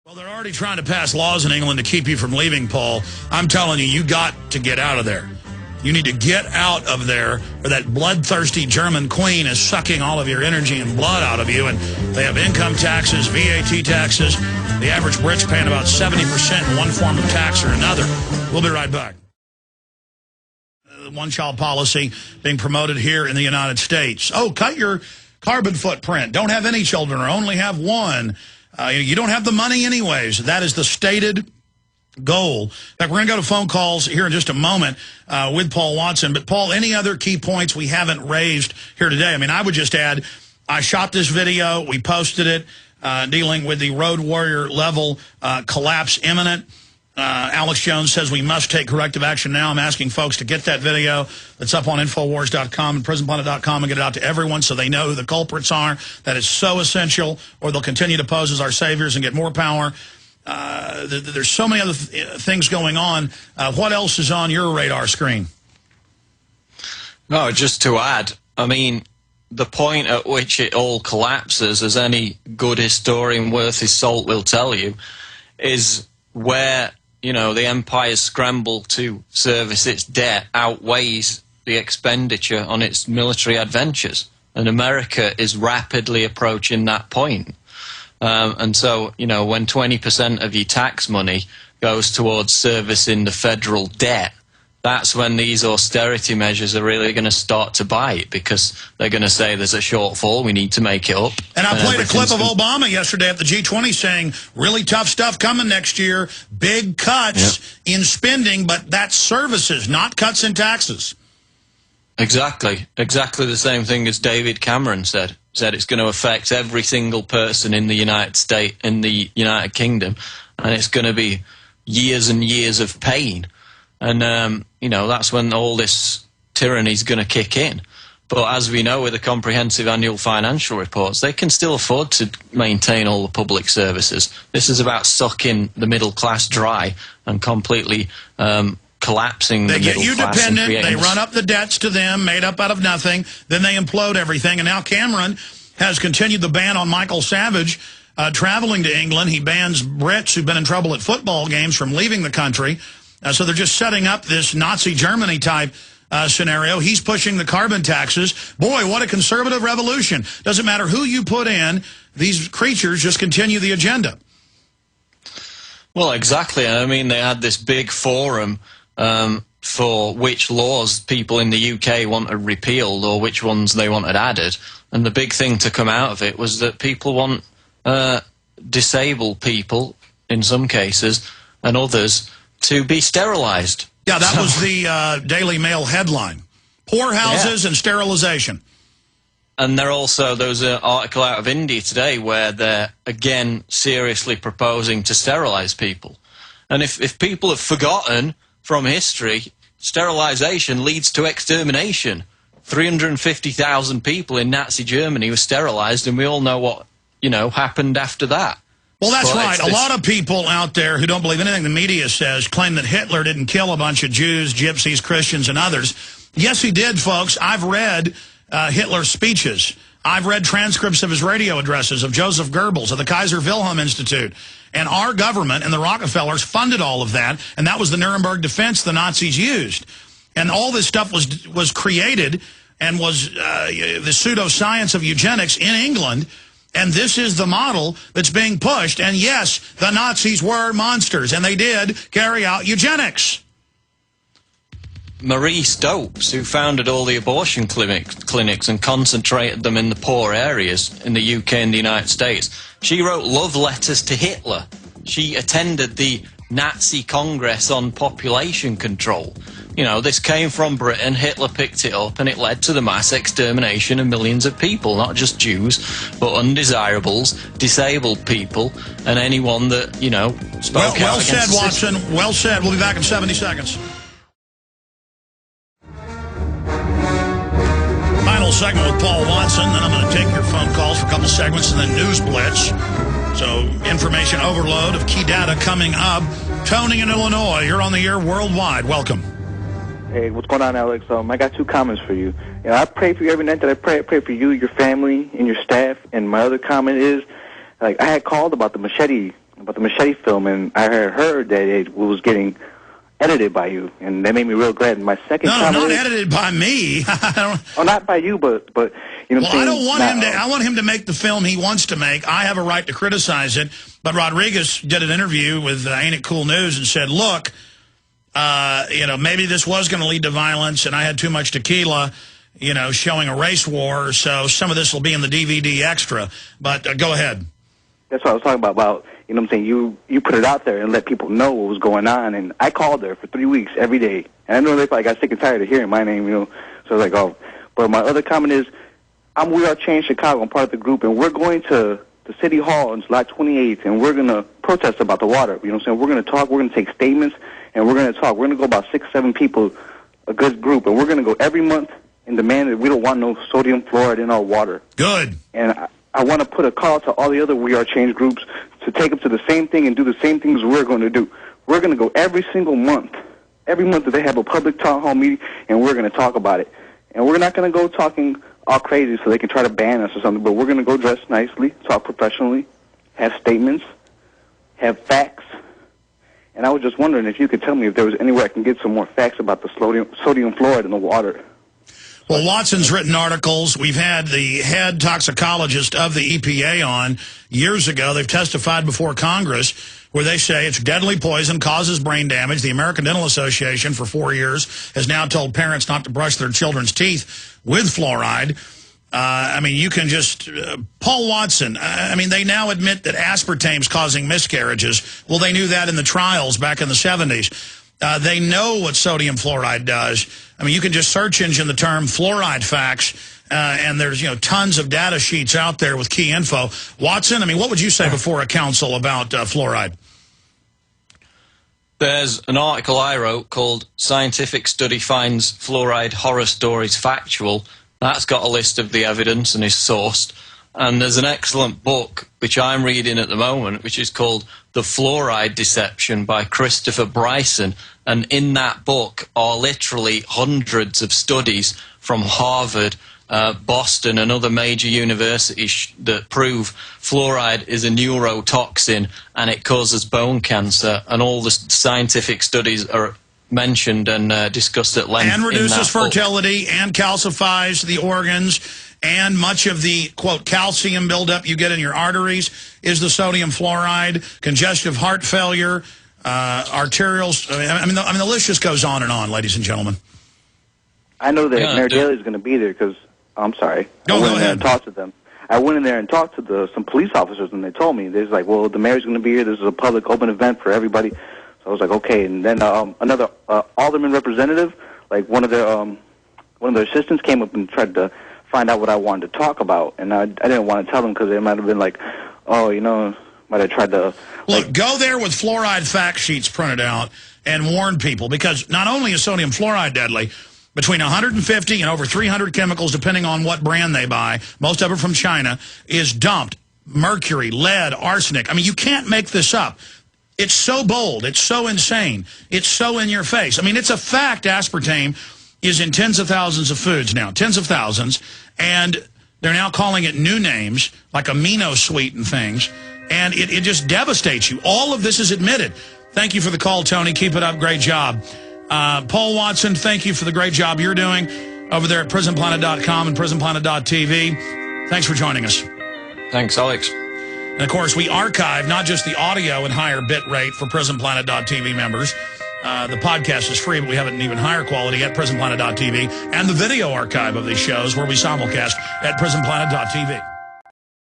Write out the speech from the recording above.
Well, they're already trying to pass laws in England to keep you from leaving, Paul. I'm telling you, you got to get out of there. You need to get out of there, or that bloodthirsty German queen is sucking all of your energy and blood out of you. And they have income taxes, VAT taxes. The average Brit's paying about 70% in one form of tax or another. We'll be right back. One-child policy being promoted here in the United States. Oh, cut your carbon footprint. Don't have any children or only have one. You don't have the money anyways. That is the stated goal. In fact, we're going to go to phone calls here in just a moment with Paul Watson. But, Paul, any other key points we haven't raised here today? I mean, I would just add, I shot this video. We posted it dealing with the road warrior level collapse imminent. Alex Jones says we must take corrective action now. I'm asking folks to get that video that's up on Infowars.com and PrisonPlanet.com and get it out to everyone so they know who the culprits are. That is so essential, or they'll continue to pose as our saviors and get more power. There's so many other things going on. What else is on your radar screen? No, just to add, I mean, the point at which it all collapses, as any good historian worth his salt will tell you, is where, you know, the empire's scramble to service its debt outweighs the expenditure on its military adventures. And America is rapidly approaching that point. And so, you know, when 20% of your tax money goes towards servicing the federal debt, that's when these austerity measures are really going to start to bite, because they're going to say there's a shortfall, we need to make it up. And I played a clip of Obama yesterday at the G20 saying, really tough stuff coming next year, big cuts in spending, but that's services, not cuts in taxes. Exactly. Exactly the same thing as David Cameron said. Said it's going to affect every single person in the United States, in the United Kingdom, and it's going to be years and years of pain. And, you know, that's when all this tyranny is going to kick in. But as we know with the comprehensive annual financial reports, they can still afford to maintain all the public services. This is about sucking the middle class dry and completely collapsing the middle class. They get you dependent, they run up the debts to them, made up out of nothing, then they implode everything. And now Cameron has continued the ban on Michael Savage traveling to England. He bans Brits who've been in trouble at football games from leaving the country. So they're just setting up this Nazi Germany type scenario. He's pushing the carbon taxes. Boy, what a conservative revolution. Doesn't matter who you put in, these creatures just continue the agenda. Well, exactly. I mean, they had this big forum for which laws people in the UK wanted repealed or which ones they wanted added. And the big thing to come out of it was that people want disabled people, in some cases, and others, to be sterilized. Yeah, that was the Daily Mail headline. Poor houses and sterilization. And there was an article out of India today where they're, again, seriously proposing to sterilize people. And if people have forgotten from history, sterilization leads to extermination. 350,000 people in Nazi Germany were sterilized, and we all know what, you know, happened after that. Well, that's right. A lot of people out there who don't believe anything the media says claim that Hitler didn't kill a bunch of Jews, gypsies, Christians, and others. Yes, he did, folks. I've read Hitler's speeches. I've read transcripts of his radio addresses, of Joseph Goebbels, of the Kaiser Wilhelm Institute. And our government and the Rockefellers funded all of that, and that was the Nuremberg defense the Nazis used. And all this stuff was created and was the pseudoscience of eugenics in England. And this is the model that's being pushed. And yes, the Nazis were monsters, and they did carry out eugenics. Marie Stopes, who founded all the abortion clinics and concentrated them in the poor areas in the UK and the United States, she wrote love letters to Hitler. She attended the Nazi Congress on population control. You know, this came from Britain, Hitler picked it up, and it led to the mass extermination of millions of people, not just Jews, but undesirables, disabled people, and anyone that, you know, spoke out against the system. Well said, Watson. Well said. We'll be back in 70 seconds. Final segment with Paul Watson, then I'm going to take your phone calls for a couple segments, and then News Blitz. So, information overload of key data coming up. Tony in Illinois, you're on the air worldwide. Welcome. Hey, what's going on, Alex? I got two comments for you. You know, I pray for you every night that I pray for you, your family, and your staff. And my other comment is, like, I had called about the machete about the machete film, and I heard that it was getting edited by you, and that made me real glad. And my second comment not edited by me. Oh, not by you, but you know what I'm saying? I don't want him to. I want him to make the film he wants to make. I have a right to criticize it. But Rodriguez did an interview with Ain't It Cool News and said, look, you know, maybe this was going to lead to violence, and I had too much tequila, you know, showing a race war, so some of this will be in the DVD extra. But go ahead. That's what I was talking about, you know what I'm saying, you put it out there and let people know what was going on, and I called her for 3 weeks every day. And I know they probably got sick and tired of hearing my name, you know, so I was like, oh. But my other comment is, We Are Change Chicago. I'm part of the group, and we're going to the City Hall on July 28th, and we're going to protest about the water. You know what I'm saying? We're going to talk, we're going to take statements, and we're going to talk. We're going to go about 6, 7 people, a good group, and we're going to go every month and demand that we don't want no sodium fluoride in our water. Good. And I want to put a call to all the other We Are Change groups to take up to the same thing and do the same things we're going to do. We're going to go every single month. Every month that they have a public town hall meeting, and we're going to talk about it. And we're not going to go talking all crazy so they can try to ban us or something, but we're going to go dress nicely, talk professionally, have statements, have facts. And I was just wondering if you could tell me if there was any way I can get some more facts about the sodium fluoride in the water. Well, Watson's written articles. We've had the head toxicologist of the EPA on years ago. They've testified before Congress where they say it's deadly poison, causes brain damage. The American Dental Association for 4 years has now told parents not to brush their children's teeth with fluoride. I mean, you can just... Paul Watson, I mean, they now admit that aspartame's causing miscarriages. Well, they knew that in the trials back in the 70s. They know what sodium fluoride does. I mean, you can just search engine the term fluoride facts, and there's, you know, tons of data sheets out there with key info. Watson, I mean, what would you say before a council about fluoride? There's an article I wrote called Scientific Study Finds Fluoride Horror Stories Factual. That's got a list of the evidence and is sourced. And there's an excellent book, which I'm reading at the moment, which is called The Fluoride Deception by Christopher Bryson. And in that book are literally hundreds of studies from Harvard, Boston, and other major universities that prove fluoride is a neurotoxin and it causes bone cancer. And all the scientific studies are mentioned and discussed at length. And reduces in that fertility book. And calcifies the organs. And much of the, quote, calcium buildup you get in your arteries is the sodium fluoride, congestive heart failure, arterials. I mean, the list just goes on and on, ladies and gentlemen. I know that Mayor Daley's going to be there because, I'm sorry, I went in there and talked to them. I went in there and talked to some police officers, and they told me, they're like, well, the mayor's going to be here. This is a public open event for everybody. So I was like, okay. And then another alderman representative, like one of their assistants came up and tried to find out what I wanted to talk about, and I didn't want to tell them because they might have been like, oh, you know, might have tried to... Look, go there with fluoride fact sheets printed out and warn people, because not only is sodium fluoride deadly, between 150 and over 300 chemicals, depending on what brand they buy, most of it from China, is dumped. Mercury, lead, arsenic. I mean, you can't make this up. It's so bold. It's so insane. It's so in your face. I mean, it's a fact aspartame is in tens of thousands of foods now, tens of thousands, and they're now calling it new names, like amino sweet and things, and it just devastates you. All of this is admitted. Thank you for the call, Tony. Keep it up. Great job. Paul Watson, thank you for the great job you're doing over there at prisonplanet.com and prisonplanet.tv. Thanks for joining us. Thanks, Alex. And, of course, we archive not just the audio and higher bit rate for prisonplanet.tv members. The podcast is free, but we have it in even higher quality at prisonplanet.tv, and the video archive of these shows where we simulcast at prisonplanet.tv.